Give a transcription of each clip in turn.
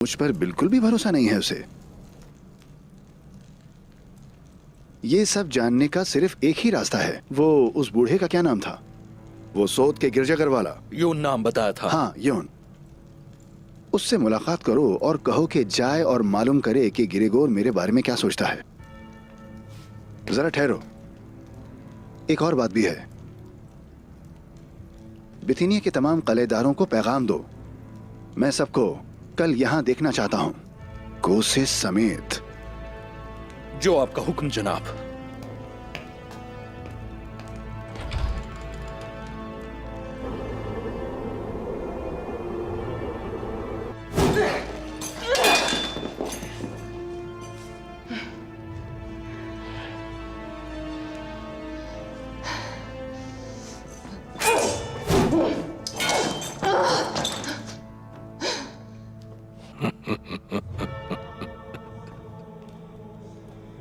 मुझ पर बिल्कुल भी भरोसा नहीं है उसे। ये सब जानने का सिर्फ एक ही रास्ता है। वो उस बूढ़े का क्या नाम था? वो सोत के गिरजाघर वाला। यून नाम बताया था। हाँ, यून। उससे मुलाकात करो और कहो कि जाए और मालूम करे कि गिरेगोर मेरे बारे में क्या सोचता है। जरा ठहरो, एक और बात भी है। बिथिनिया के तमाम कलेदारों को पैगाम दो, मैं सबको कल यहां देखना चाहता हूं, कोसे समेत। जो आपका हुक्म जनाब।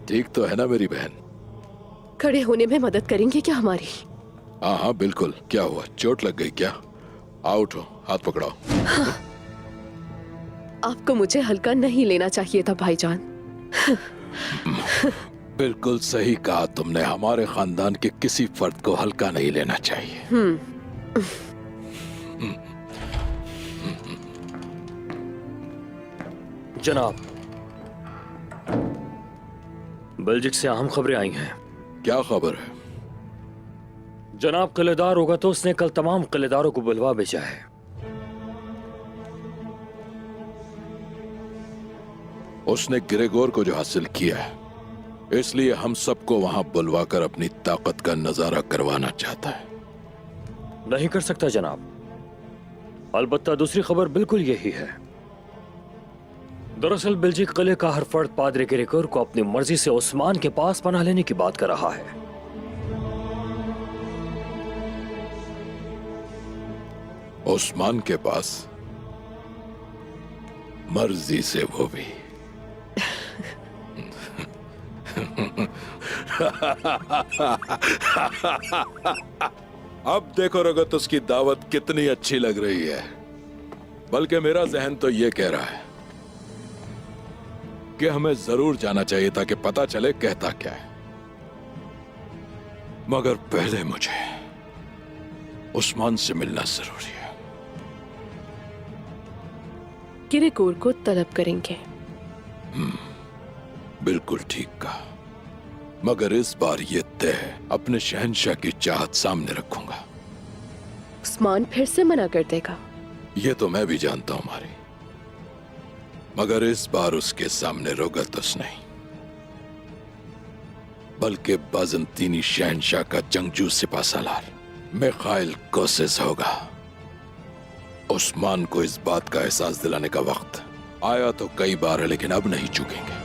ठीक तो है ना मेरी बहन? खड़े होने में मदद करेंगे क्या हमारी? हाँ हाँ बिल्कुल। क्या हुआ, चोट लग गई क्या? आओ उठो, हाथ पकड़ाओ। हाँ। आपको मुझे हल्का नहीं लेना चाहिए था भाईजान। बिल्कुल सही कहा तुमने। हमारे खानदान के किसी फर्द को हल्का नहीं लेना चाहिए। जनाब, बेल्जिक से अहम खबरें आई हैं। क्या खबर है? जनाब, किलेदार होगा तो उसने कल तमाम किलेदारों को बुलवा भेजा है। उसने गिरेगोर को जो हासिल किया है, इसलिए हम सबको वहां बुलवाकर अपनी ताकत का नजारा करवाना चाहता है। नहीं कर सकता जनाब। अलबत्ता दूसरी खबर बिल्कुल यही है। दरअसल बेल्जिक किले का हर फर्द पादरे गिरेगोर को अपनी मर्जी से उस्मान के पास पनाह लेने की बात कर रहा है। उस्मान के पास? मर्जी से वो भी? अब देखो रगत, उसकी दावत कितनी अच्छी लग रही है। बल्कि मेरा जहन तो ये कह रहा है कि हमें जरूर जाना चाहिए ताकि पता चले कहता क्या है। मगर पहले मुझे उस्मान से मिलना जरूरी है। गिरेगोर को तलब करेंगे। बिल्कुल ठीक कहा। मगर इस बार ये तय है, अपने शहंशाह की चाहत सामने रखूंगा। उस्मान फिर से मना कर देगा। ये तो मैं भी जानता हूं मारी, मगर इस बार उसके सामने रोगतुस नहीं, बल्कि बाजंतीनी शहंशाह का जंगजू सिपा सालार मिखाइल कोसेस होगा। उस्मान को इस बात का एहसास दिलाने का वक्त आया तो कई बार है, लेकिन अब नहीं चूकेंगे।